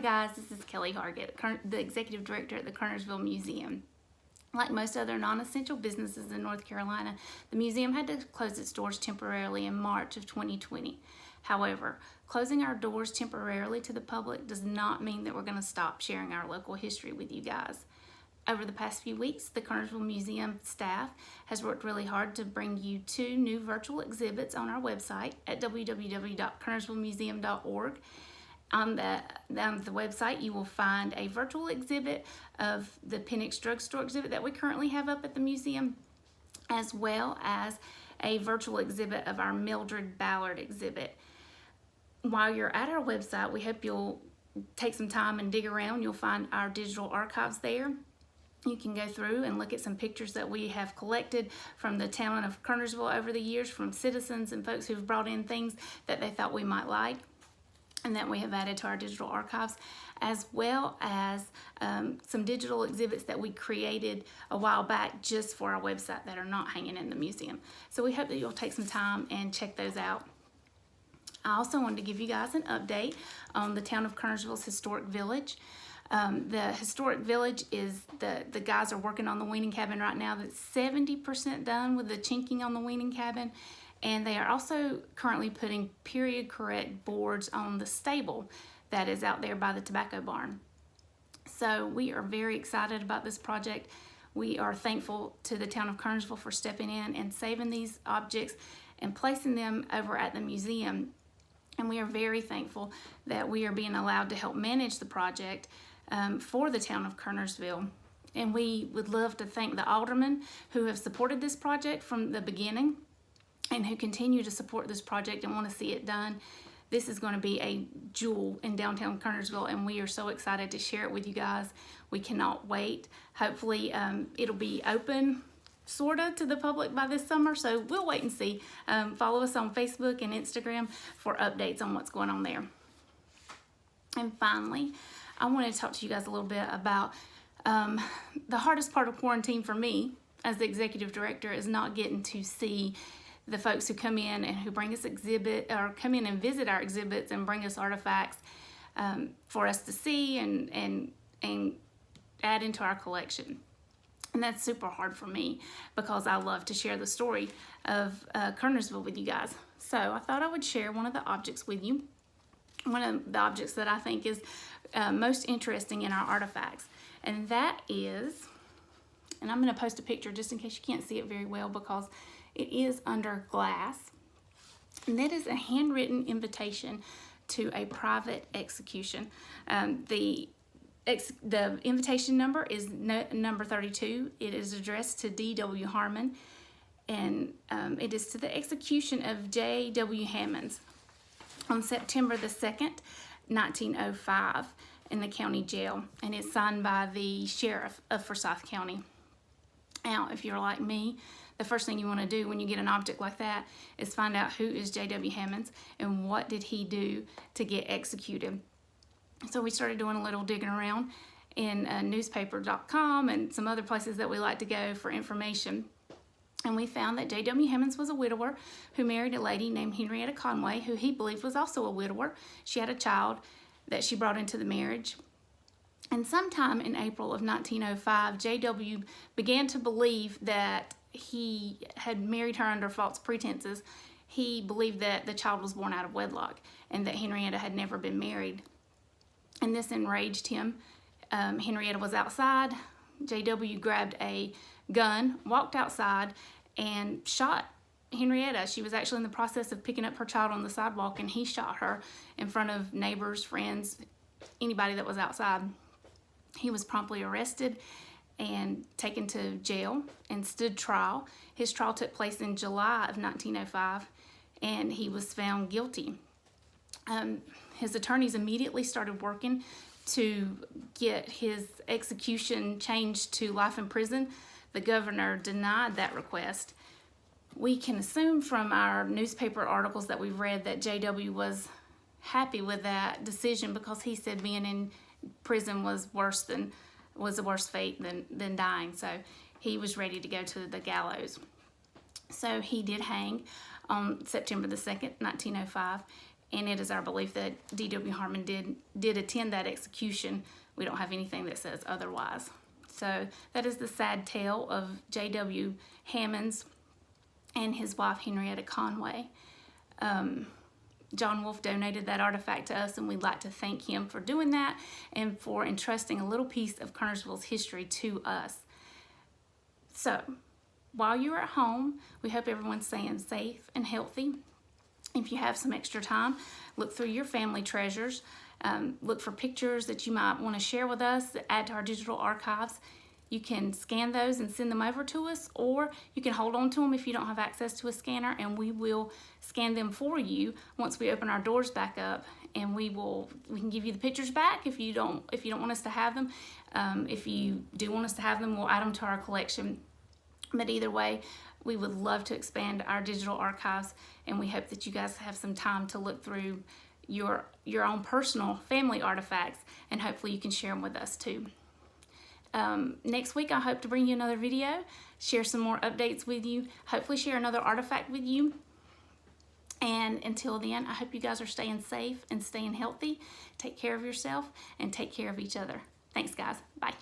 Hi guys, this is Kelly Hargett, the Executive Director at the Kernersville Museum. Like most other non-essential businesses in North Carolina, the museum had to close its doors temporarily in March of 2020. However, closing our doors temporarily to the public does not mean that we're going to stop sharing our local history with you guys. Over the past few weeks, the Kernersville Museum staff has worked really hard to bring you 2 new virtual exhibits on our website at www.kernersvillemuseum.org. On the website, you will find a virtual exhibit of the Penix drugstore exhibit that we currently have up at the museum, as well as a virtual exhibit of our Mildred Ballard exhibit. While you're at our website, we hope you'll take some time and dig around. You'll find our digital archives there. You can go through and look at some pictures that we have collected from the town of Kernersville over the years, from citizens and folks who've brought in things that they thought we might like and that we have added to our digital archives, as well as some digital exhibits that we created a while back just for our website that are not hanging in the museum. So we hope that you'll take some time and check those out. I also wanted to give you guys an update on the town of Kernersville's historic village. The historic village is, the guys are working on the weaning cabin right now. That's 70% done with the chinking on the weaning cabin. And they are also currently putting period correct boards on the stable that is out there by the tobacco barn. So we are very excited about this project. We are thankful to the town of Kernersville for stepping in and saving these objects and placing them over at the museum. And we are very thankful that we are being allowed to help manage the project for the town of Kernersville. And we would love to thank the aldermen who have supported this project from the beginning and who continue to support this project and want to see it done. This is going to be a jewel in downtown Kernersville, and we are so excited to share it with you guys. We cannot wait. Hopefully it'll be open sorta to the public by this summer, so we'll wait and see. Follow us on Facebook and Instagram for updates on what's going on there. And finally, I want to talk to you guys a little bit about the hardest part of quarantine for me as the executive director is not getting to see the folks who come in and who bring us exhibit, or come in and visit our exhibits and bring us artifacts for us to see and add into our collection. And that's super hard for me because I love to share the story of Kernersville with you guys. So I thought I would share one of the objects with you. One of the objects that I think is most interesting in our artifacts. And that is, and I'm going to post a picture just in case you can't see it very well because it is under glass. And that is a handwritten invitation to a private execution. The invitation number is number 32. It is addressed to D.W. Harmon, and it is to the execution of J.W. Hammonds on September the 2nd, 1905 in the county jail, and it's signed by the sheriff of Forsyth County. Now, if you're like me, the first thing you want to do when you get an object like that is find out who is J.W. Hammonds and what did he do to get executed. So we started doing a little digging around in newspaper.com and some other places that we like to go for information. And we found that J.W. Hammonds was a widower who married a lady named Henrietta Conway, who he believed was also a widower. She had a child that she brought into the marriage. And sometime in April of 1905, J.W. began to believe that he had married her under false pretenses. He believed that the child was born out of wedlock and that Henrietta had never been married. And this enraged him. Henrietta was outside. J.W. grabbed a gun, walked outside, and shot Henrietta. She was actually in the process of picking up her child on the sidewalk, and he shot her in front of neighbors, friends, anybody that was outside. He was promptly arrested and taken to jail and stood trial. His trial took place in July of 1905, and he was found guilty. His attorneys immediately started working to get his execution changed to life in prison. The governor denied that request. We can assume from our newspaper articles that we've read that J.W. was happy with that decision because he said being in prison was a worse fate than dying. So he was ready to go to the gallows. So he did hang on September the 2nd, 1905. and it is our belief that D.W. Harmon did attend that execution. We don't have anything that says otherwise. So that is the sad tale of J.W. Hammonds and his wife Henrietta Conway. John Wolfe donated that artifact to us, and we'd like to thank him for doing that and for entrusting a little piece of Kernersville's history to us. So, while you're at home, we hope everyone's staying safe and healthy. If you have some extra time, look through your family treasures. Look for pictures that you might want to share with us that add to our digital archives. You can scan those and send them over to us, or you can hold on to them if you don't have access to a scanner, and we will scan them for you once we open our doors back up, and we can give you the pictures back if you don't want us to have them. If you do want us to have them, we'll add them to our collection. But either way, we would love to expand our digital archives, and we hope that you guys have some time to look through your own personal family artifacts, and hopefully you can share them with us too. Next week, I hope to bring you another video, share some more updates with you, hopefully share another artifact with you. And until then, I hope you guys are staying safe and staying healthy. Take care of yourself and take care of each other. Thanks, guys. Bye.